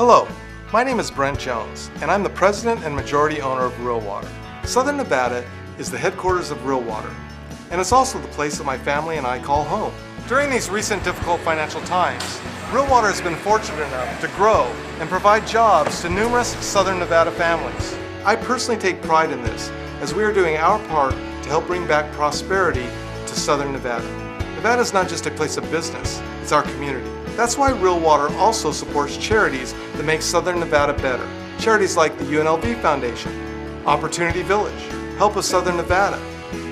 Hello, my name is Brent Jones, and I'm the president and majority owner of Real Water. Southern Nevada is the headquarters of Real Water, and it's also the place that my family and I call home. During these recent difficult financial times, Real Water has been fortunate enough to grow and provide jobs to numerous Southern Nevada families. I personally take pride in this, as we are doing our part to help bring back prosperity to Southern Nevada. Nevada is not just a place of business, it's our community. That's why Real Water also supports charities that make Southern Nevada better. Charities like the UNLV Foundation, Opportunity Village, Help of Southern Nevada,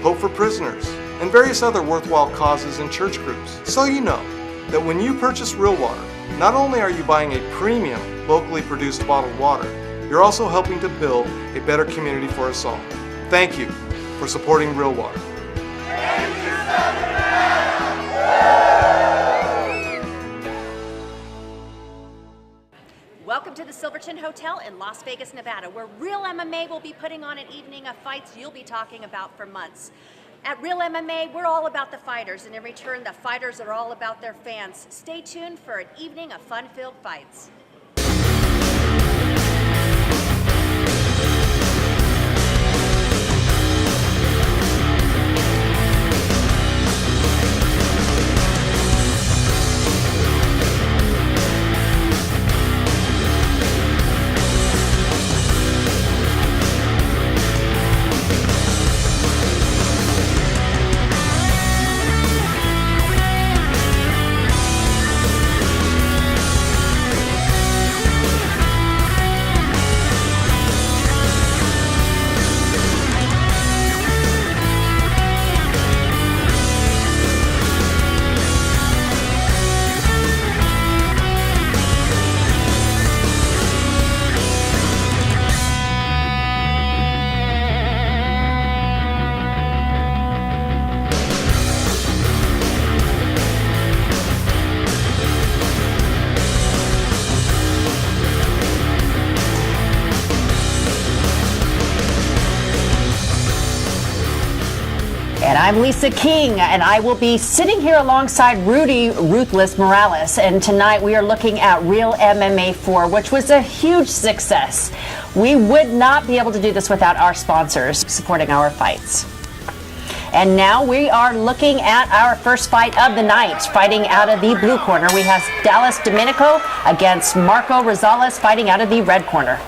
Hope for Prisoners, and various other worthwhile causes and church groups. So you know that when you purchase Real Water, not only are you buying a premium, locally produced bottled water, you're also helping to build a better community for us all. Thank you for supporting Real Water. Thank you, Southern Nevada! Welcome to the Silverton Hotel in Las Vegas, Nevada, where Real MMA will be putting on an evening of fights you'll be talking about for months. At Real MMA, we're all about the fighters, and in return, the fighters are all about their fans. Stay tuned for an evening of fun-filled fights. I'm Lisa King, and I will be sitting here alongside Rudy Ruthless Morales. And tonight we are looking at Real MMA IV, which was a huge success. We would not be able to do this without our sponsors supporting our fights. And now we are looking at our first fight of the night. Fighting out of the blue corner, we have Dallas Dominico against Marco Rosales fighting out of the red corner.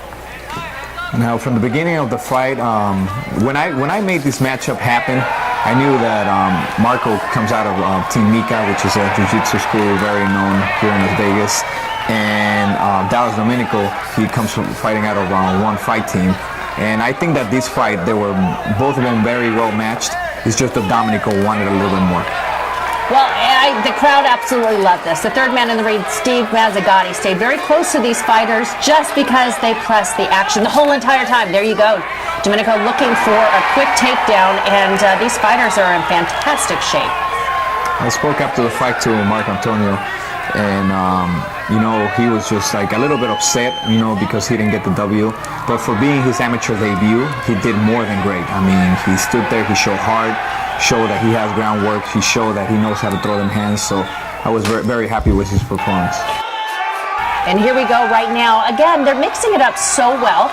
Now, from the beginning of the fight, when I made this matchup happen, I knew that Marco comes out of Team Mika, which is a jiu-jitsu school very known here in Las Vegas, and Dallas Dominico, he comes from fighting out of One Fight Team. And I think that this fight, they were both of them very well matched. It's just that Dominico wanted a little bit more. Well, the crowd absolutely loved this. The third man in the ring, Steve Mazzagatti, stayed very close to these fighters just because they pressed the action the whole entire time. There you go. Dominico looking for a quick takedown, and these fighters are in fantastic shape. I spoke after the fight to Mark Antonio, and he was just like a little bit upset, because he didn't get the W. But for being his amateur debut, he did more than great. I mean, he stood there, he showed heart, showed that he has groundwork, he showed that he knows how to throw them hands. So I was very, very happy with his performance. And here we go right now. Again, they're mixing it up so well.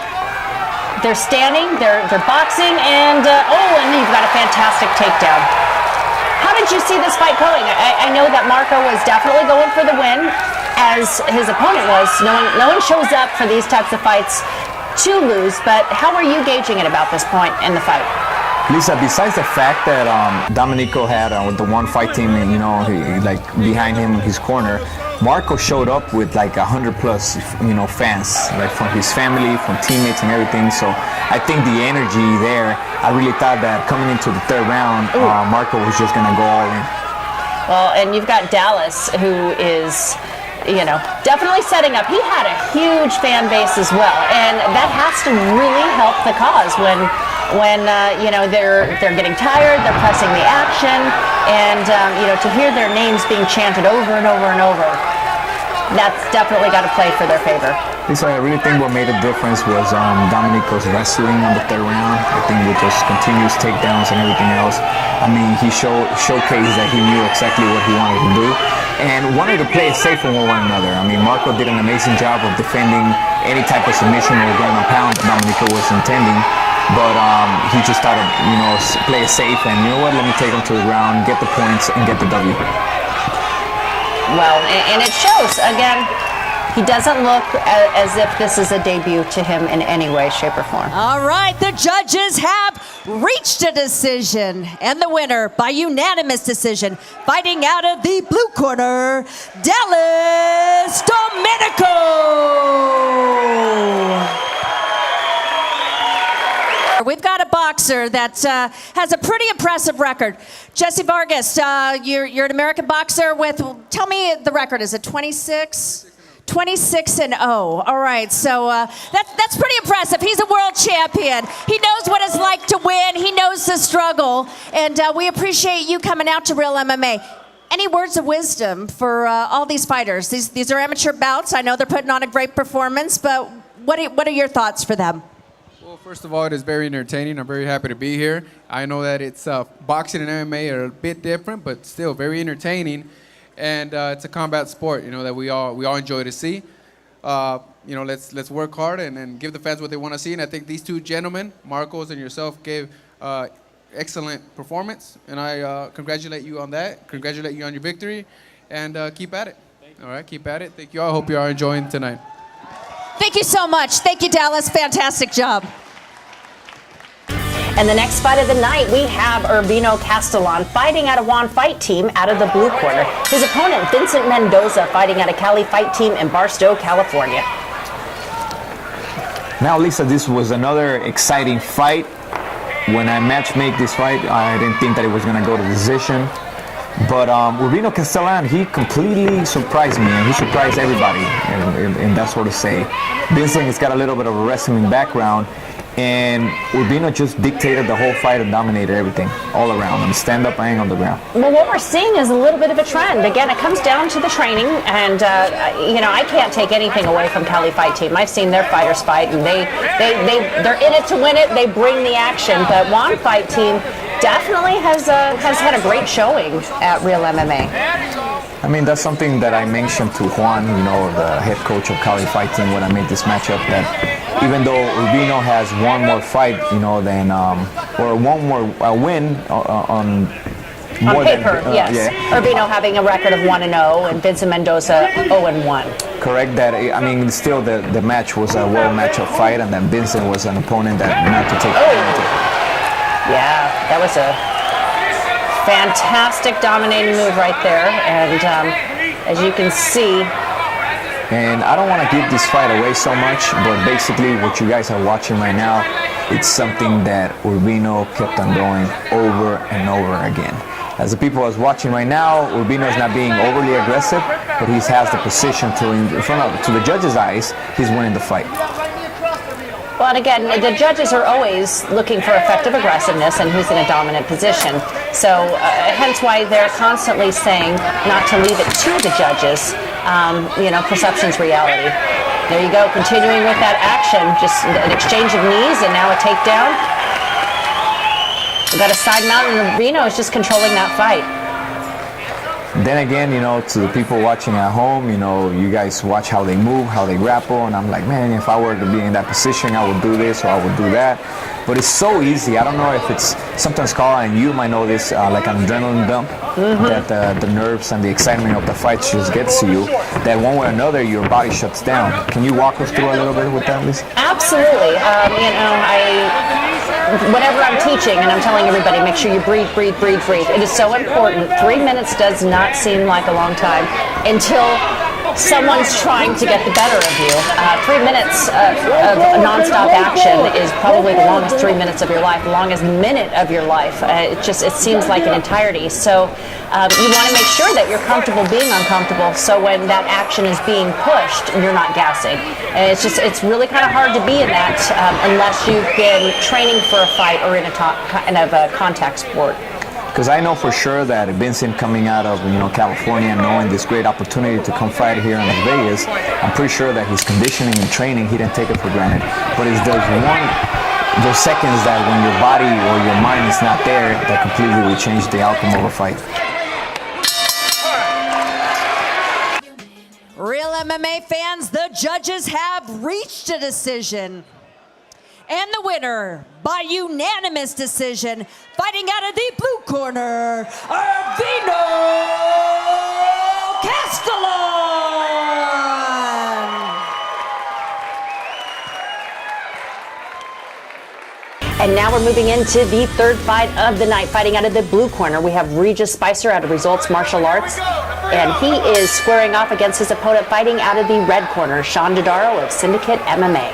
They're standing, they're boxing, and and you've got a fantastic takedown. How did you see this fight going? I know that Marco was definitely going for the win, as his opponent was. No one shows up for these types of fights to lose, but how are you gauging it about this point in the fight? Lisa, besides the fact that Dominico had the One Fight Team, behind him in his corner, Marco showed up with like 100 plus, fans, like from his family, from teammates and everything. So I think the energy there, I really thought that coming into the third round, Marco was just gonna go all in. Well, and you've got Dallas, who is, definitely setting up. He had a huge fan base as well, and that has to really help the cause when they're getting tired, they're pressing the action, and to hear their names being chanted over and over and over, that's definitely got to play for their favor. Lisa, I really think what made a difference was Dominico's wrestling on the third round. I think with those continuous takedowns and everything else, I mean, he showcased that he knew exactly what he wanted to do and wanted to play it safe with one another. I mean, Marco did an amazing job of defending any type of submission or going on pound that Dominico was intending. But he just thought of, play it safe and, you know what, let me take him to the ground, get the points, and get the W. Well, and it shows, again, he doesn't look as if this is a debut to him in any way, shape, or form. All right, the judges have reached a decision, and the winner by unanimous decision, fighting out of the blue corner, Dallas Dominico. We've got a boxer that has a pretty impressive record. Jesse Vargas, you're an American boxer with, tell me the record, is it 26? 26-0. All right, so that's pretty impressive. He's a world champion. He knows what it's like to win. He knows the struggle, and we appreciate you coming out to Real MMA. Any words of wisdom for all these fighters? These are amateur bouts. I know they're putting on a great performance, but what are your thoughts for them? Well, first of all, it is very entertaining. I'm very happy to be here. I know that it's boxing and MMA are a bit different, but still very entertaining. And it's a combat sport, that we all enjoy to see. Let's work hard and give the fans what they want to see. And I think these two gentlemen, Marcos and yourself, gave excellent performance. And I congratulate you on that. Congratulate you on your victory. And keep at it. All right, keep at it. Thank you all. I hope you are enjoying tonight. Thank you so much. Thank you, Dallas. Fantastic job. And the next fight of the night, we have Urvino Castellon fighting out of Juan Fight Team out of the blue corner. His opponent, Vincent Mendoza, fighting out of Cali Fight Team in Barstow, California. Now, Lisa, this was another exciting fight. When I matchmade this fight, I didn't think that it was going to go to decision. But Urvino Castellon, he completely surprised me, and he surprised everybody in that sort of say. Vincent has got a little bit of a wrestling background, and Urvino just dictated the whole fight and dominated everything, all around, on the stand-up and on the ground. Well, what we're seeing is a little bit of a trend. Again, it comes down to the training, and I can't take anything away from Cali Fight Team. I've seen their fighters fight, and they're in it to win it. They bring the action, but Juan Fight Team definitely has had a great showing at Real MMA. I mean, that's something that I mentioned to Juan, the head coach of Cali Fight Team, when I made this matchup, that even though Urvino has one more fight, or one more win on paper, yes. Yeah. Urvino having a record of 1-0, and Vincent Mendoza 0-1. Correct that. I mean, still the match was a world matchup fight, and then Vincent was an opponent that not to take. Yeah, that was a fantastic dominating move right there, and as you can see. And I don't want to give this fight away so much, but basically what you guys are watching right now, it's something that Urvino kept on doing over and over again. As the people is watching right now, Urvino is not being overly aggressive, but he has the position to the judges' eyes, he's winning the fight. Well, and again, the judges are always looking for effective aggressiveness and who's in a dominant position. So hence why they're constantly saying not to leave it to the judges. Perception's reality. There you go, continuing with that action. Just an exchange of knees and now a takedown. We've got a side mount, and Urvino is just controlling that fight. Then again, to the people watching at home, you guys watch how they move, how they grapple, and I'm like, man, if I were to be in that position, I would do this or I would do that. But it's so easy. I don't know if it's sometimes called, and you might know this, like an adrenaline dump, that the nerves and the excitement of the fight just gets to you, that one way or another, your body shuts down. Can you walk us through a little bit with that, Liz? Absolutely. Whenever I'm teaching and I'm telling everybody, make sure you breathe. It is so important. 3 minutes does not seem like a long time until someone's trying to get the better of you. 3 minutes of nonstop action is probably the longest 3 minutes of your life, the longest minute of your life. It seems like an entirety. So you want to make sure that you're comfortable being uncomfortable, so when that action is being pushed, you're not gassing. And it's really kind of hard to be in that unless you've been training for a fight or in a kind of a contact sport. Because I know for sure that Vincent coming out of California and knowing this great opportunity to come fight here in Las Vegas, I'm pretty sure that his conditioning and training, he didn't take it for granted. But it's those seconds that when your body or your mind is not there, that completely will change the outcome of a fight. Real MMA fans, the judges have reached a decision. And the winner, by unanimous decision, fighting out of the blue corner, Urvino Castellon! And now we're moving into the third fight of the night. Fighting out of the blue corner, we have Regis Spicer out of Results Martial Arts. And he is squaring off against his opponent fighting out of the red corner, Shawn Dodaro of Syndicate MMA.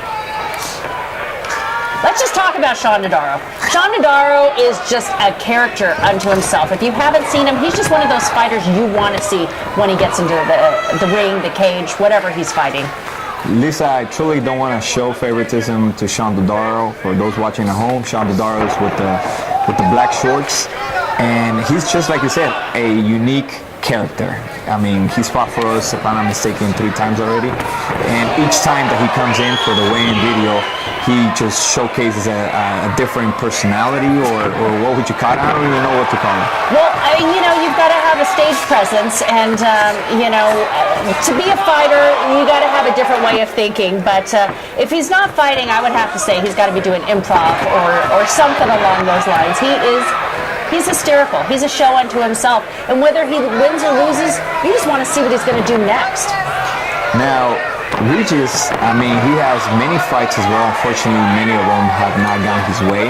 Let's just talk about Shawn Dodaro. Shawn Dodaro is just a character unto himself. If you haven't seen him, he's just one of those fighters you want to see when he gets into the ring, the cage, whatever he's fighting. Lisa, I truly don't want to show favoritism to Shawn Dodaro. For those watching at home, Shawn Dodaro is with the black shorts, and he's just like you said, a unique character. I mean, he's fought for us, if I'm not mistaken, 3 times already, and each time that he comes in for the weigh-in video, he just showcases a different personality, or what would you call it? I don't even know what to call it. Well, you've got to have a stage presence, and to be a fighter, you got to have a different way of thinking. But if he's not fighting, I would have to say he's got to be doing improv or something along those lines. He's hysterical. He's a show unto himself, and whether he wins or loses, you just want to see what he's going to do next. Now, Regis, I mean, he has many fights as well. Unfortunately, many of them have not gone his way.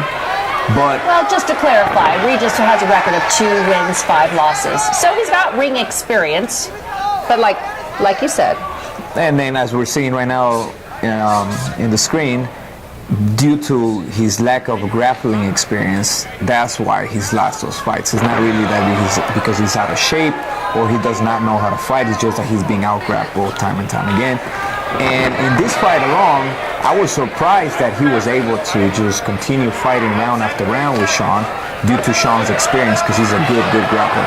But well, just to clarify, Regis has a record of 2 wins, 5 losses. So he's got ring experience, but like you said. And then, as we're seeing right now in the screen, due to his lack of grappling experience, that's why he's lost those fights. It's not really that because he's out of shape or he does not know how to fight. It's just that he's being out-grappled time and time again. And in this fight alone, I was surprised that he was able to just continue fighting round after round with Shawn due to Shawn's experience, because he's a good grappler.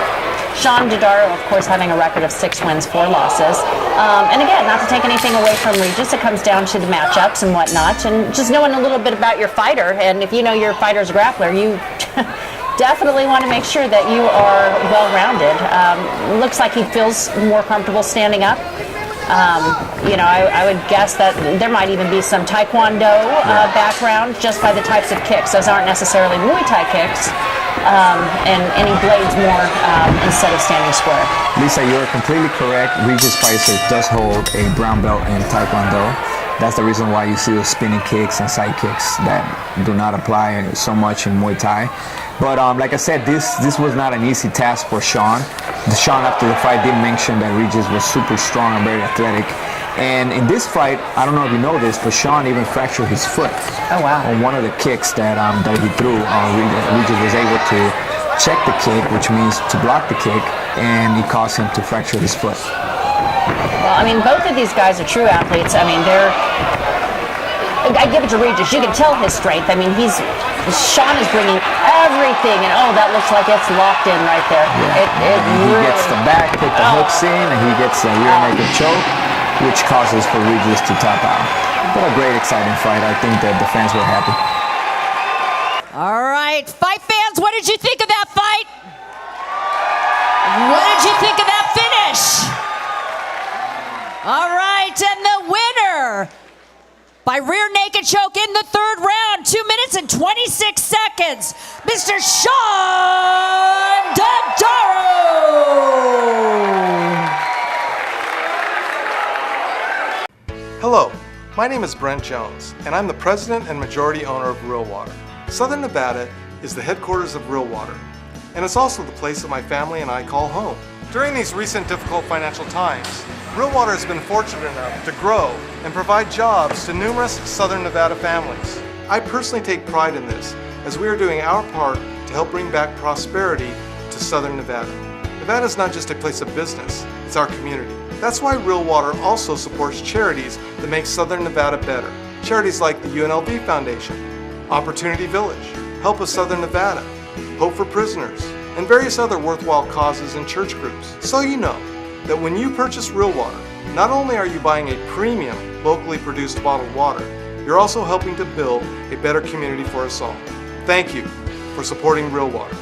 Shawn Dodaro, of course, having a record of 6 wins, 4 losses. And again, not to take anything away from Regis, it comes down to the matchups and whatnot, and just knowing a little bit about your fighter. And if you know your fighter's a grappler, you definitely want to make sure that you are well-rounded. Looks like he feels more comfortable standing up. I would guess that there might even be some Taekwondo background just by the types of kicks. Those aren't necessarily Muay Thai kicks. And any blades more instead of standing square. Lisa, you're completely correct. Regis Spicer does hold a brown belt in Taekwondo. That's the reason why you see those spinning kicks and side kicks that do not apply so much in Muay Thai. But like I said, this was not an easy task for Shawn. Shawn, after the fight, did mention that Regis was super strong and very athletic. And in this fight, I don't know if you know this, but Shawn even fractured his foot. Oh, wow. On one of the kicks that he threw. Regis was able to check the kick, which means to block the kick, and it caused him to fracture his foot. Well, I mean, both of these guys are true athletes. I mean, I give it to Regis. You can tell his strength. I mean, Shawn is bringing everything, and that looks like it's locked in right there. Yeah. He gets the back, put the hooks in, and he gets the rear naked choke, which causes for Regis to tap out. But a great, exciting fight. I think that the fans were happy. All right, fight fans, what did you think of that fight? What did you think of that finish? All right, and the winner by rear naked choke in the 3rd round, 2 minutes and 26 seconds, Mr. Shawn Dodaro. Hello, my name is Brent Jones, and I'm the president and majority owner of Real Water. Southern Nevada is the headquarters of Real Water, and it's also the place that my family and I call home. During these recent difficult financial times, Real Water has been fortunate enough to grow and provide jobs to numerous Southern Nevada families. I personally take pride in this, as we are doing our part to help bring back prosperity to Southern Nevada. Nevada is not just a place of business, it's our community. That's why Real Water also supports charities that make Southern Nevada better. Charities like the UNLV Foundation, Opportunity Village, Help of Southern Nevada, Hope for Prisoners, and various other worthwhile causes and church groups. So you know that when you purchase Real Water, not only are you buying a premium, locally produced bottled water, you're also helping to build a better community for us all. Thank you for supporting Real Water.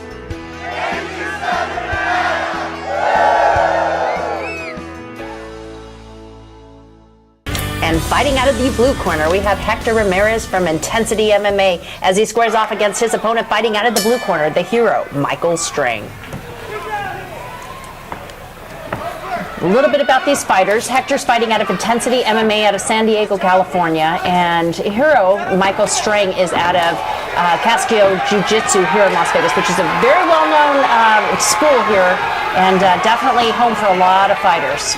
And fighting out of the blue corner, we have Hector Ramirez from Intensity MMA as he squares off against his opponent fighting out of the blue corner, the hero, Michael Strang. A little bit about these fighters. Hector's fighting out of Intensity MMA out of San Diego, California, and hero Michael Strang is out of Castellon Jiu-Jitsu here in Las Vegas, which is a very well-known school here, and definitely home for a lot of fighters.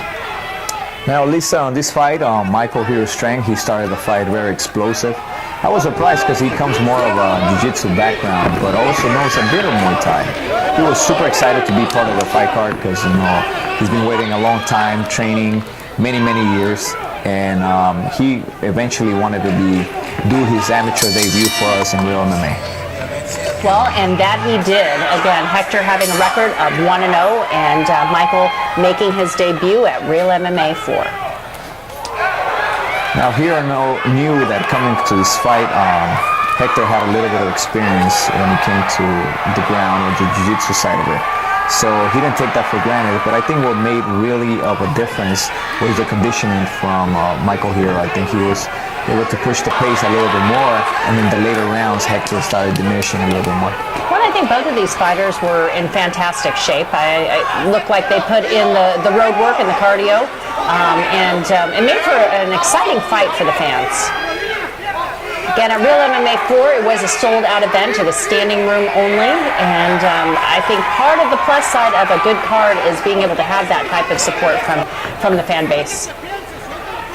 Now, Lisa, on this fight, Michael here Strang, he started the fight very explosive. I was surprised because he comes more of a jiu-jitsu background, but also knows a bit of Muay Thai. He was super excited to be part of the fight card because, you know, he's been waiting a long time, training many years, and he eventually wanted to do his amateur debut for us in Real MMA. Well, and that he did. Again, Hector having a record of 1-0, and Michael making his debut at Real MMA IV. Now, here I knew that coming to this fight, Hector had a little bit of experience when he came to the ground or the jiu-jitsu side of it. So he didn't take that for granted, but I think what made really of a difference was the conditioning from Michael here. I think he was able to push the pace a little bit more, and in the later rounds, Hector started diminishing a little bit more. Well, I think both of these fighters were in fantastic shape. I looked like they put in the road work and the cardio, and it made for an exciting fight for the fans. Again, at Real MMA IV, it was a sold-out event. It was standing room only, and I think part of the plus side of a good card is being able to have that type of support from the fan base.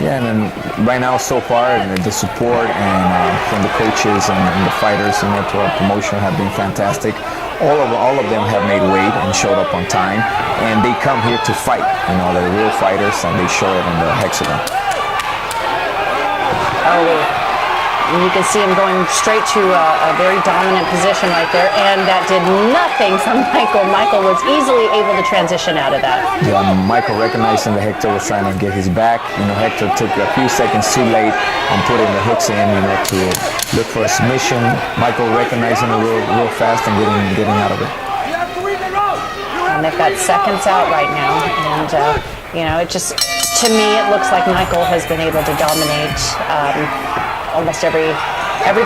Yeah, and then right now, so far, the support and from the coaches and the fighters, you know, to our promotion have been fantastic. All of them have made weight and showed up on time, and they come here to fight. You know, they're real fighters, and they show it in the hexagon. You can see him going straight to a very dominant position right there, and that did nothing for Michael. Michael was easily able to transition out of that. Yeah, Michael recognizing that Hector was trying to get his back. You know, Hector took a few seconds too late on putting the hooks in, you know, to look for a submission. Michael recognizing it real fast and getting out of it. And they've got seconds out right now, and you know, it just, to me, it looks like Michael has been able to dominate almost every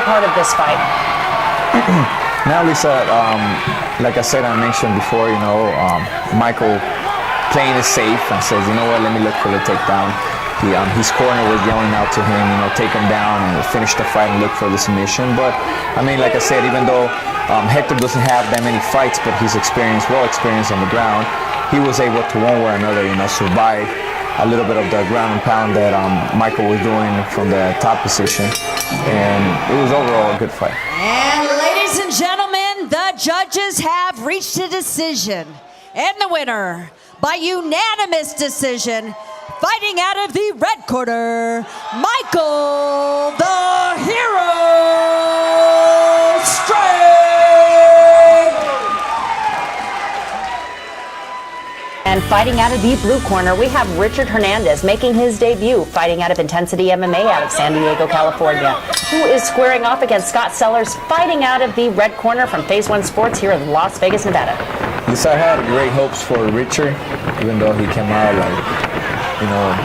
part of this fight. Now, Lisa, like I said, I mentioned before, you know, Michael playing it safe and says, you know what, let me look for the takedown. His corner was yelling out to him, you know, take him down and finish the fight and look for the submission. But, I mean, like I said, even though Hector doesn't have that many fights, but he's well experienced on the ground, he was able to, one way or another, you know, survive a little bit of the ground and pound that Michael was doing from the top position, and it was overall a good fight. And ladies and gentlemen, the judges have reached a decision, and the winner by unanimous decision, fighting out of the red corner, Michael the Hero Strang. And fighting out of the blue corner, we have Richard Hernandez making his debut, fighting out of Intensity MMA out of San Diego, California, who is squaring off against Scott Selers, fighting out of the red corner from Phase 1 Sports here in Las Vegas, Nevada. Yes, I had great hopes for Richard, even though he came out like, you know,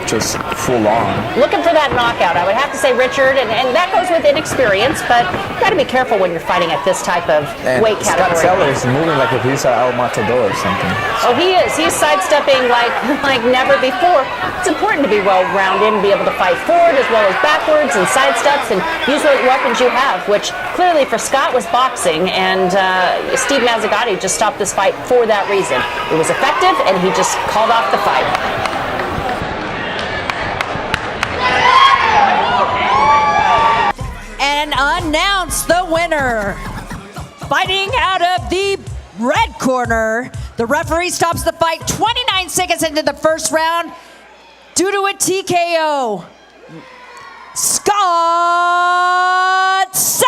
just full on. Looking for that knockout, I would have to say Richard, and that goes with inexperience, but you got to be careful when you're fighting at this type of weight category. Scott Selers is moving like if he's El Matador or something. Oh, he is. He's sidestepping like never before. It's important to be well-rounded and be able to fight forward as well as backwards and sidesteps and use what weapons you have, which clearly for Scott was boxing, and Steve Mazzagatti just stopped this fight for that reason. It was effective, and he just called off the fight. And announce the winner. Fighting out of the red corner, the referee stops the fight 29 seconds into the first round due to a TKO. Scott Selers!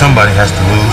somebody has to lose.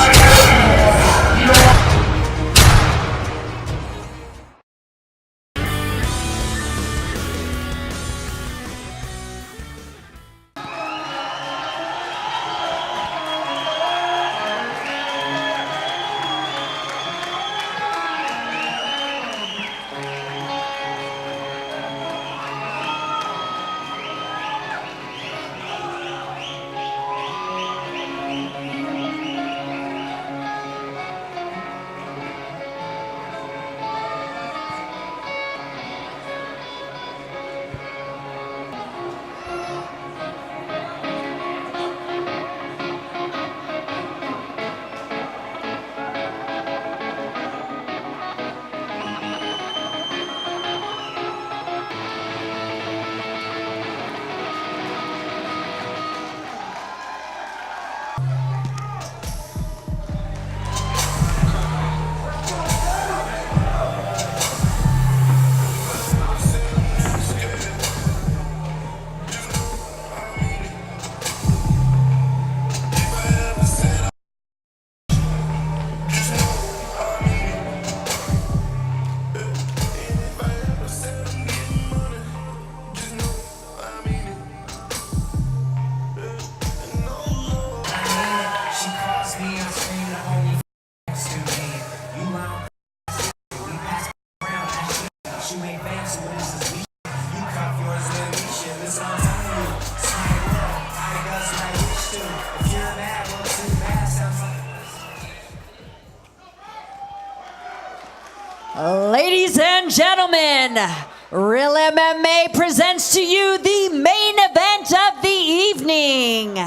Ladies and gentlemen, Real MMA presents to you the main event of the evening.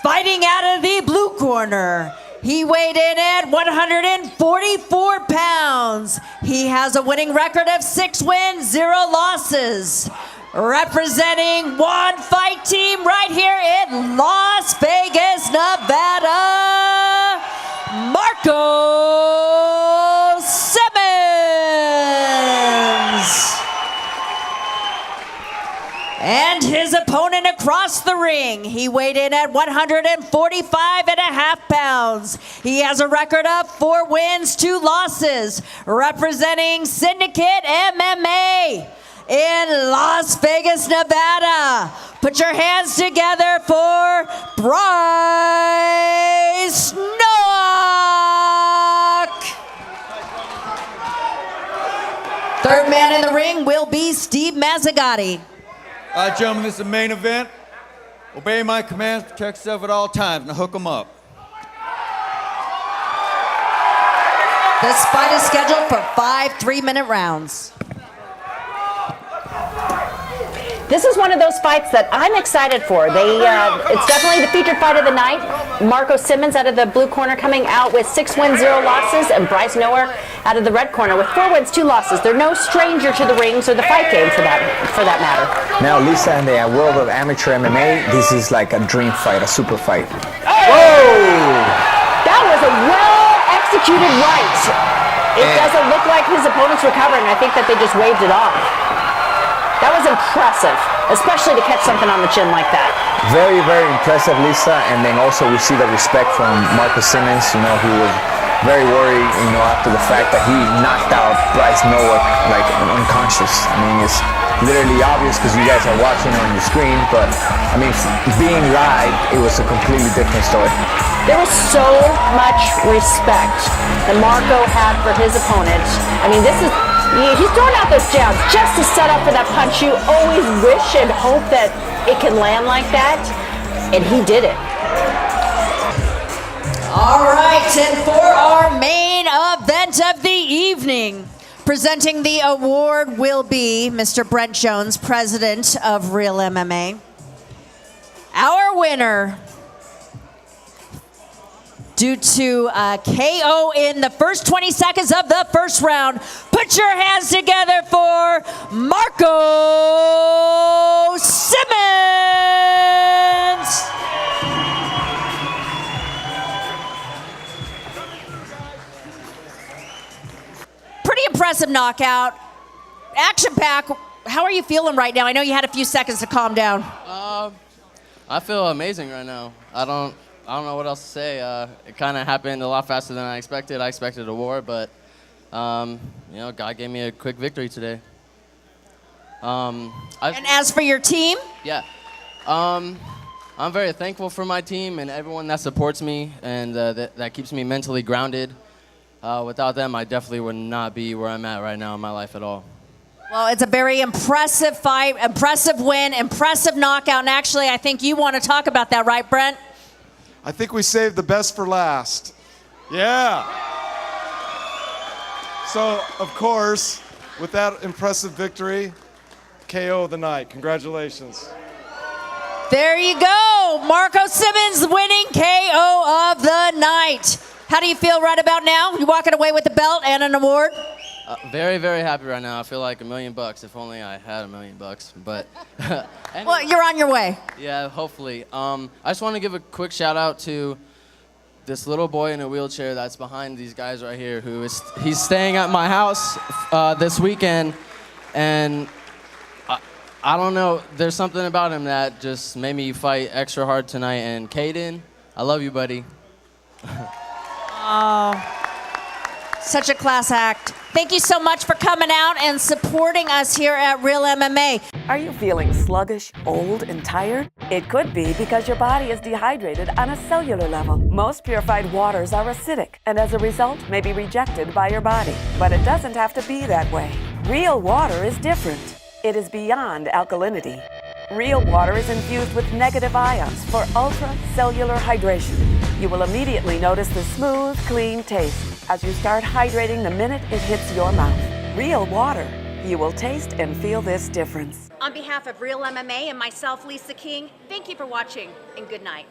Fighting out of the blue corner, he weighed in at 144 pounds. He has a winning record of 6 wins, 0 losses. Representing One Fight Team right here in Las Vegas, Nevada, Marco Simmons. And his opponent across the ring, he weighed in at 145.5 pounds. He has a record of 4 wins, 2 losses, representing Syndicate MMA in Las Vegas, Nevada. Put your hands together for Bryce Nowak. Third man in the ring will be Steve Mazzagatti. All right, gentlemen, this is the main event. Obey my commands, protect yourself at all times. Now hook them up. This fight is scheduled for 5 3-minute rounds. This is one of those fights that I'm excited for. It's definitely the featured fight of the night. Marco Simmons out of the blue corner coming out with 6 wins, 0 losses, and Bryce Nowak out of the red corner with 4 wins, 2 losses. They're no stranger to the rings or the fight game for that matter. Now, Lisa, in the world of amateur MMA, this is like a dream fight, a super fight. Whoa! That was a well-executed right. It doesn't look like his opponent's recovering. I think that they just waved it off. That was impressive, especially to catch something on the chin like that. Very, very impressive, Lisa. And then also we see the respect from Marco Simmons, who was very worried, after the fact that he knocked out Bryce Nowak like unconscious. I mean, it's literally obvious because you guys are watching on your screen, but I mean, being live, it was a completely different story. There was so much respect that Marco had for his opponent. I mean, he's throwing out those jabs just to set up for that punch. You always wish and hope that it can land like that, and he did it. All right, and for our main event of the evening, presenting the award will be Mr. Brent Jones, president of Real MMA. Our winner, due to KO in the first 20 seconds of the first round. Put your hands together for Marco Simmons. Pretty impressive knockout. Action pack. How are you feeling right now? I know you had a few seconds to calm down. I feel amazing right now. I I don't know what else to say. It kind of happened a lot faster than I expected. I expected a war, but God gave me a quick victory today. And as for your team? Yeah. I'm very thankful for my team and everyone that supports me and that keeps me mentally grounded. Without them, I definitely would not be where I'm at right now in my life at all. Well, it's a very impressive fight, impressive win, impressive knockout. And actually, I think you want to talk about that, right, Brent? I think we saved the best for last. Yeah. So, of course, with that impressive victory, KO of the night. Congratulations. There you go. Marco Simmons winning KO of the night. How do you feel right about now? You walking away with the belt and an award? Very, very happy right now. I feel like $1 million. If only I had $1 million. But anyway, Well, you're on your way. yeah, hopefully. I just want to give a quick shout out to this little boy in a wheelchair that's behind these guys right here. He's staying at my house this weekend, and I don't know. There's something about him that just made me fight extra hard tonight. And Caden, I love you, buddy. Such a class act. Thank you so much for coming out and supporting us here at Real MMA. Are you feeling sluggish, old, and tired? It could be because your body is dehydrated on a cellular level. Most purified waters are acidic and as a result may be rejected by your body. But it doesn't have to be that way. Real water is different. It is beyond alkalinity. Real water is infused with negative ions for ultra-cellular hydration. You will immediately notice the smooth, clean taste as you start hydrating the minute it hits your mouth. Real water. You will taste and feel this difference. On behalf of Real MMA and myself, Lisa King, thank you for watching and good night.